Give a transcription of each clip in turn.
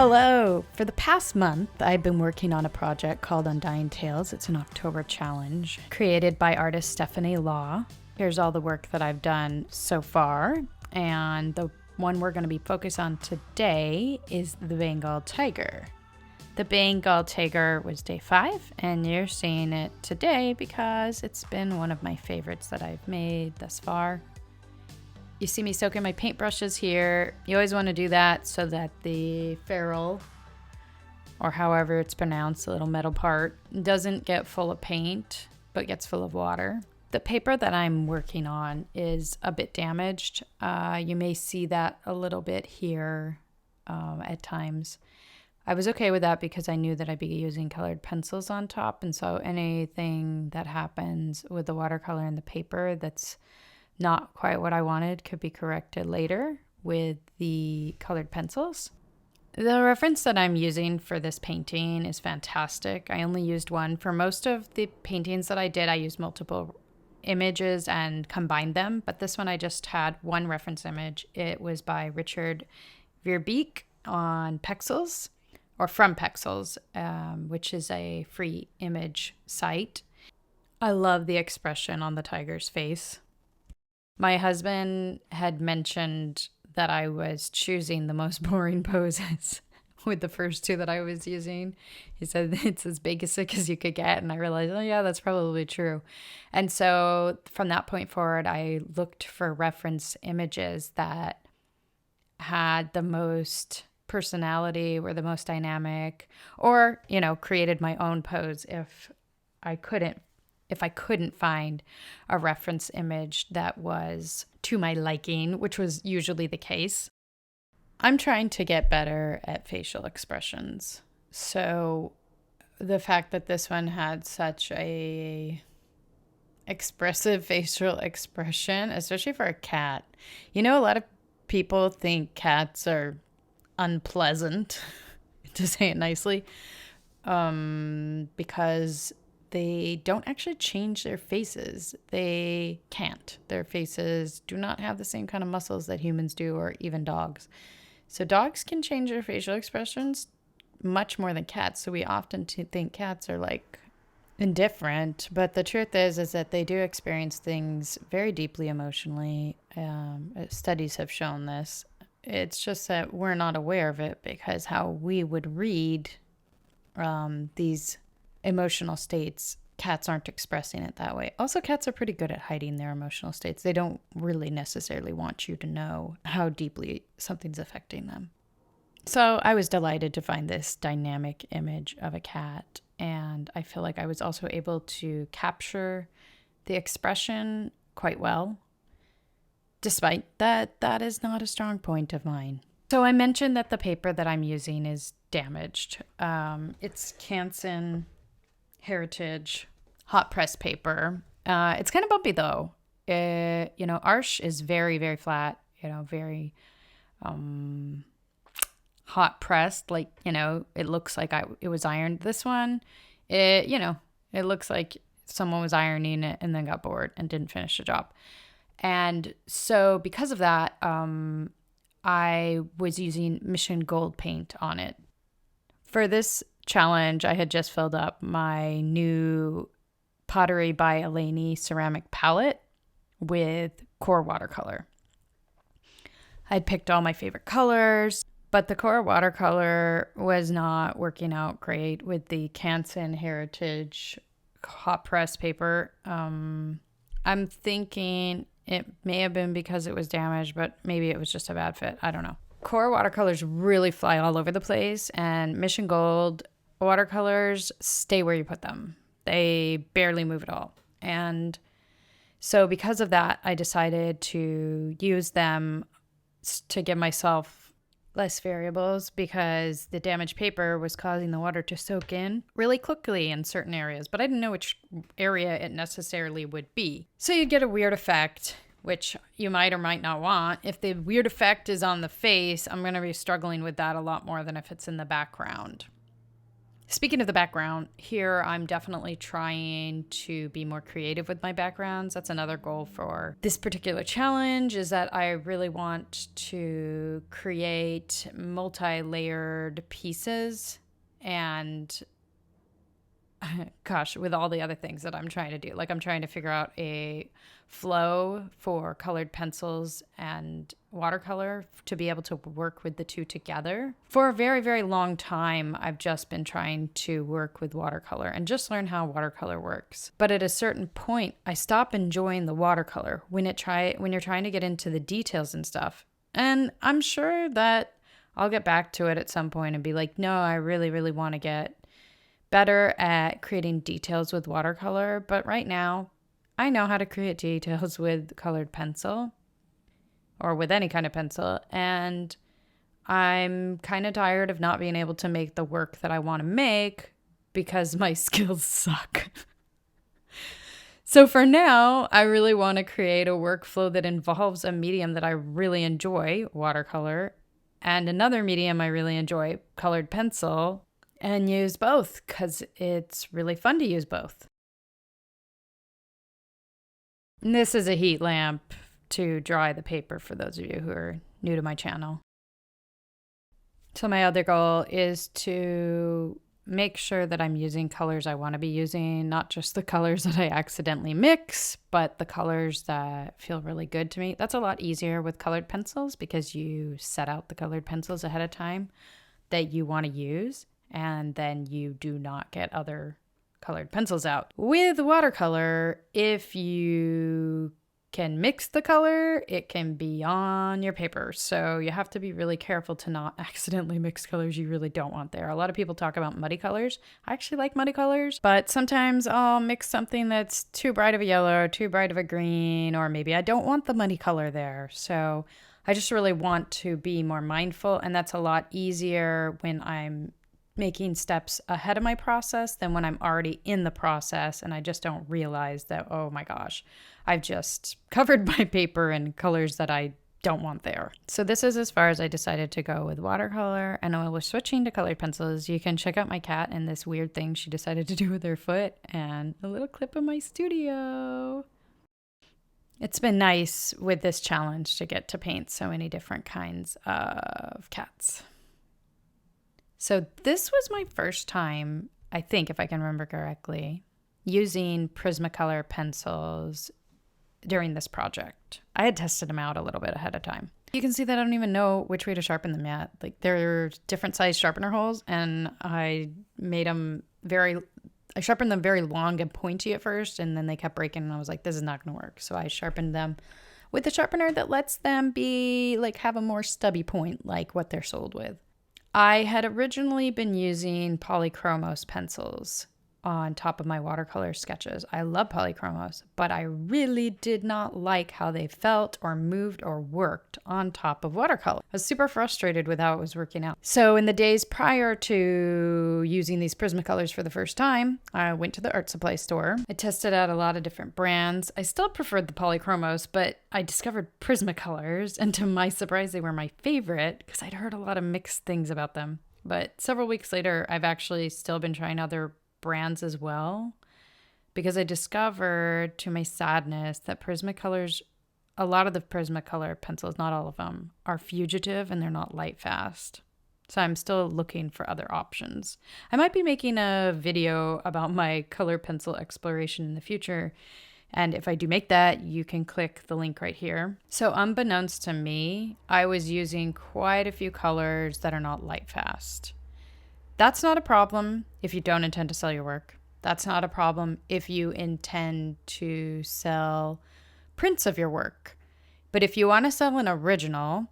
Hello! For the past month, I've been working on a project called Undying Tales. It's an October challenge created by artist Stephanie Law. Here's all the work that I've done so far, and the one we're going to be focused on today is the Bengal Tiger. The Bengal Tiger was day 5, and you're seeing it today because it's been one of my favorites that I've made thus far. You see me soaking my paintbrushes here. You always want to do that so that the ferrule, or however it's pronounced, the little metal part, doesn't get full of paint, but gets full of water. The paper that I'm working on is a bit damaged. You may see that a little bit here at times. I was okay with that because I knew that I'd be using colored pencils on top, and so anything that happens with the watercolor and the paper that's not quite what I wanted could be corrected later with the colored pencils. The reference that I'm using for this painting is fantastic. I only used one. For most of the paintings that I did, I used multiple images and combined them, but this one I just had one reference image. It was by Richard Verbeek on Pexels, or from Pexels, which is a free image site. I love the expression on the tiger's face. My husband had mentioned that I was choosing the most boring poses with the first two that I was using. He said it's as basic as you could get, and I realized, oh yeah, that's probably true. And so from that point forward, I looked for reference images that had the most personality, were the most dynamic, or, created my own pose if I couldn't find a reference image that was to my liking, which was usually the case. I'm trying to get better at facial expressions. So the fact that this one had such a expressive facial expression, especially for a cat. A lot of people think cats are unpleasant, to say it nicely, because they don't actually change their faces. They can't. Their faces do not have the same kind of muscles that humans do, or even dogs. So dogs can change their facial expressions much more than cats. So we often think cats are like indifferent, but the truth is that they do experience things very deeply emotionally. Studies have shown this. It's just that we're not aware of it because how we would read these emotional states, cats aren't expressing it that way. Also, cats are pretty good at hiding their emotional states. They don't really necessarily want you to know how deeply something's affecting them. So I was delighted to find this dynamic image of a cat, and I feel like I was also able to capture the expression quite well, despite that is not a strong point of mine. So I mentioned that the paper that I'm using is damaged. It's Canson Heritage hot press paper. It's kind of bumpy though. Arsh is very, very flat, very hot pressed. Like, it looks like it was ironed. This one, it looks like someone was ironing it and then got bored and didn't finish the job. And so because of that, I was using Mission Gold paint on it. For this challenge, I had just filled up my new Pottery by Eleni ceramic palette with core watercolor. I'd picked all my favorite colors, but the core watercolor was not working out great with the Canson Heritage hot press paper. I'm thinking it may have been because it was damaged, but maybe it was just a bad fit. I don't know. Core watercolors really fly all over the place, and Mission Gold watercolors stay where you put them. They barely move at all. And so because of that, I decided to use them to give myself less variables because the damaged paper was causing the water to soak in really quickly in certain areas, but I didn't know which area it necessarily would be. So you'd get a weird effect, which you might or might not want. If the weird effect is on the face, I'm going to be struggling with that a lot more than if it's in the background. Speaking of the background, here I'm definitely trying to be more creative with my backgrounds. That's another goal for this particular challenge, is that I really want to create multi-layered pieces, and gosh, with all the other things that I'm trying to do. Like, I'm trying to figure out a flow for colored pencils and watercolor to be able to work with the two together. For a very, very long time, I've just been trying to work with watercolor and just learn how watercolor works. But at a certain point, I stop enjoying the watercolor when you're trying to get into the details and stuff. And I'm sure that I'll get back to it at some point and be like, no, I really, really want to get better at creating details with watercolor. But right now, I know how to create details with colored pencil or with any kind of pencil. And I'm kind of tired of not being able to make the work that I want to make because my skills suck. So for now, I really want to create a workflow that involves a medium that I really enjoy, watercolor, and another medium I really enjoy, colored pencil, and use both because it's really fun to use both. And this is a heat lamp to dry the paper for those of you who are new to my channel. So my other goal is to make sure that I'm using colors I want to be using, not just the colors that I accidentally mix, but the colors that feel really good to me. That's a lot easier with colored pencils because you set out the colored pencils ahead of time that you want to use, and then you do not get other colored pencils out. With watercolor, if you can mix the color, it can be on your paper. So you have to be really careful to not accidentally mix colors you really don't want there. A lot of people talk about muddy colors. I actually like muddy colors, but sometimes I'll mix something that's too bright of a yellow or too bright of a green, or maybe I don't want the muddy color there. So I just really want to be more mindful, and that's a lot easier when I'm making steps ahead of my process than when I'm already in the process and I just don't realize that, oh my gosh, I've just covered my paper in colors that I don't want there. So this is as far as I decided to go with watercolor, and I was switching to colored pencils. You can check out my cat and this weird thing she decided to do with her foot, and a little clip of my studio. It's been nice with this challenge to get to paint so many different kinds of cats. So this was my first time, I think, if I can remember correctly, using Prismacolor pencils during this project. I had tested them out a little bit ahead of time. You can see that I don't even know which way to sharpen them yet. Like, they're different size sharpener holes, and I sharpened them very long and pointy at first, and then they kept breaking, and I was like, this is not going to work. So I sharpened them with a sharpener that lets them have a more stubby point, like what they're sold with. I had originally been using polychromos pencils on top of my watercolor sketches. I love polychromos, but I really did not like how they felt or moved or worked on top of watercolor. I was super frustrated with how it was working out. So in the days prior to using these Prismacolors for the first time, I went to the art supply store. I tested out a lot of different brands. I still preferred the polychromos, but I discovered Prismacolors, and to my surprise, they were my favorite because I'd heard a lot of mixed things about them. But several weeks later, I've actually still been trying other brands as well, because I discovered, to my sadness, that Prismacolors, a lot of the Prismacolor pencils, not all of them, are fugitive and they're not light fast. So I'm still looking for other options. I might be making a video about my color pencil exploration in the future, and if I do make that, you can click the link right here. So unbeknownst to me, I was using quite a few colors that are not light fast. That's not a problem if you don't intend to sell your work. That's not a problem if you intend to sell prints of your work. But if you want to sell an original,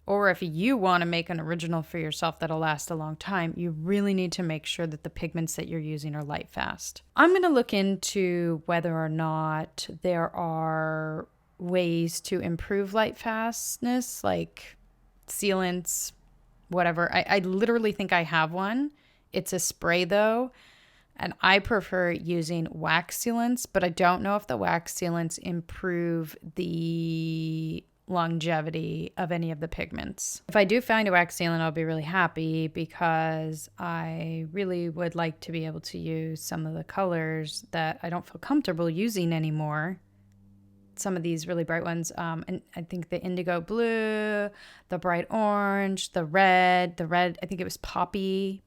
or if you want to make an original for yourself that'll last a long time, you really need to make sure that the pigments that you're using are light fast. I'm going to look into whether or not there are ways to improve light fastness, like sealants, whatever. I literally think I have one. It's a spray though, and I prefer using wax sealants, but I don't know if the wax sealants improve the longevity of any of the pigments. If I do find a wax sealant, I'll be really happy because I really would like to be able to use some of the colors that I don't feel comfortable using anymore. Some of these really bright ones, and I think the indigo blue, the bright orange, the red, I think it was poppy.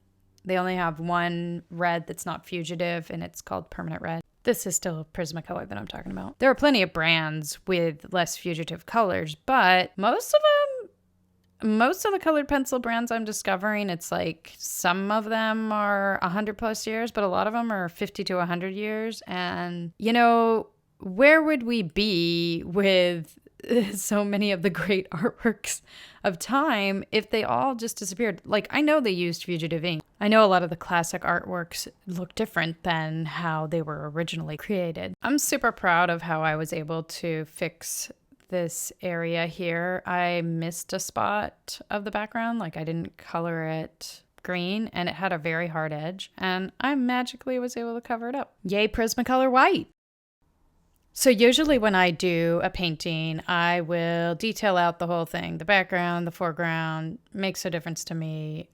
They only have one red that's not fugitive, and it's called permanent red. This is still Prismacolor that I'm talking about. There are plenty of brands with less fugitive colors, but most of the colored pencil brands I'm discovering, it's like some of them are 100+ years, but a lot of them are 50 to 100 years. And, where would we be with so many of the great artworks of time if they all just disappeared? Like, I know they used fugitive ink. I know a lot of the classic artworks look different than how they were originally created. I'm super proud of how I was able to fix this area here. I missed a spot of the background. Like, I didn't color it green, and it had a very hard edge, and I magically was able to cover it up. Yay, Prismacolor white! So usually when I do a painting, I will detail out the whole thing. The background, the foreground, makes a difference to me.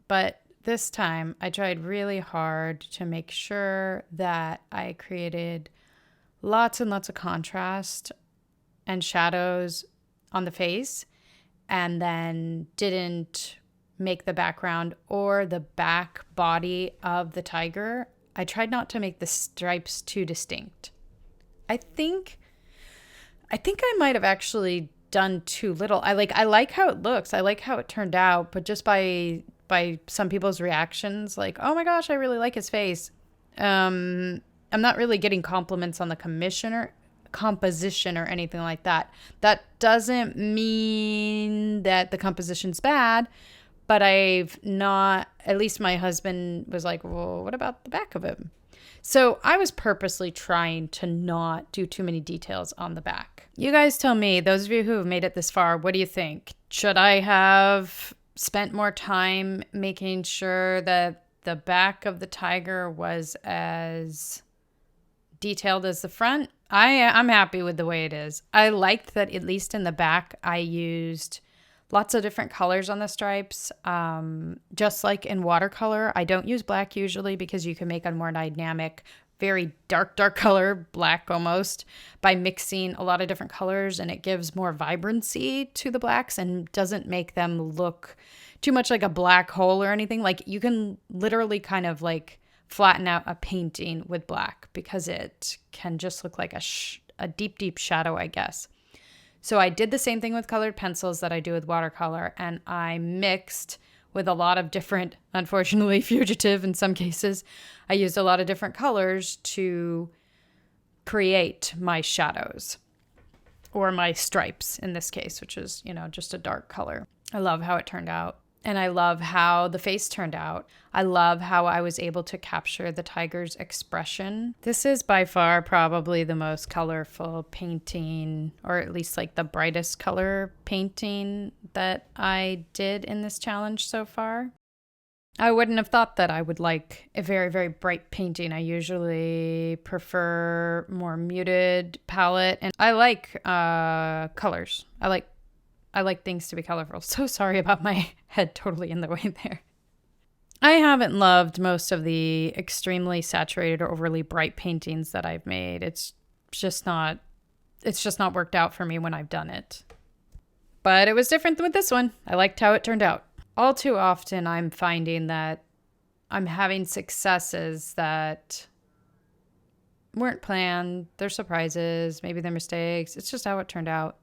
But this time I tried really hard to make sure that I created lots and lots of contrast and shadows on the face, and then didn't make the background or the back body of the tiger. I tried not to make the stripes too distinct. I think I might have actually done too little. I like how it looks. I like how it turned out, but just by some people's reactions, like, oh my gosh, I really like his face. I'm not really getting compliments on the composition or anything like that. That doesn't mean that the composition's bad, but at least my husband was like, well, what about the back of him? So I was purposely trying to not do too many details on the back. You guys tell me, those of you who have made it this far, what do you think? Should I have spent more time making sure that the back of the tiger was as detailed as the front? I'm happy with the way it is. I liked that at least in the back I used lots of different colors on the stripes. Just like in watercolor, I don't use black usually because you can make a more dynamic, very dark color, black almost, by mixing a lot of different colors, and it gives more vibrancy to the blacks and doesn't make them look too much like a black hole or anything. Like, you can literally kind of like flatten out a painting with black because it can just look like a deep shadow, I guess. So I did the same thing with colored pencils that I do with watercolor, and I mixed with a lot of different, unfortunately fugitive in some cases. I used a lot of different colors to create my shadows, or my stripes in this case, which is, just a dark color. I love how it turned out. And I love how the face turned out. I love how I was able to capture the tiger's expression. This is by far probably the most colorful painting, or at least like the brightest color painting that I did in this challenge so far. I wouldn't have thought that I would like a very, very bright painting. I usually prefer more muted palette, and I like colors. I like things to be colorful. So sorry about my head totally in the way there. I haven't loved most of the extremely saturated or overly bright paintings that I've made. It's just not worked out for me when I've done it. But it was different with this one. I liked how it turned out. All too often I'm finding that I'm having successes that weren't planned. They're surprises, maybe they're mistakes. It's just how it turned out.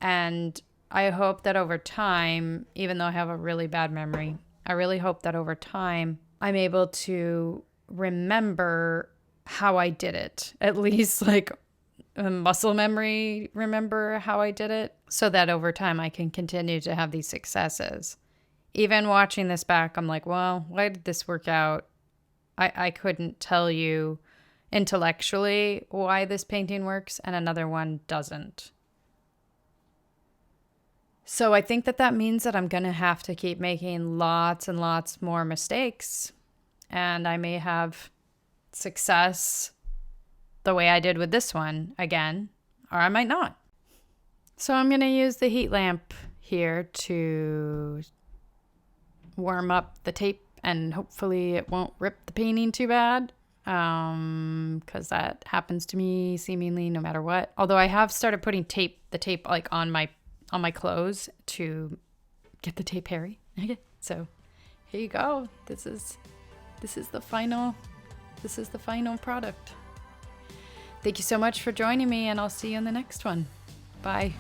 And I hope that over time, even though I have a really bad memory, I really hope that over time I'm able to remember how I did it. At least like a muscle memory, remember how I did it, so that over time I can continue to have these successes. Even watching this back, I'm like, well, why did this work out? I couldn't tell you intellectually why this painting works and another one doesn't. So I think that means that I'm going to have to keep making lots and lots more mistakes. And I may have success the way I did with this one again, or I might not. So I'm going to use the heat lamp here to warm up the tape, and hopefully it won't rip the painting too bad, because that happens to me seemingly no matter what. Although I have started putting the tape like on my clothes to get the tape hairy. Okay, so here you go. This is the final product. Thank you so much for joining me, and I'll see you in the next one. Bye.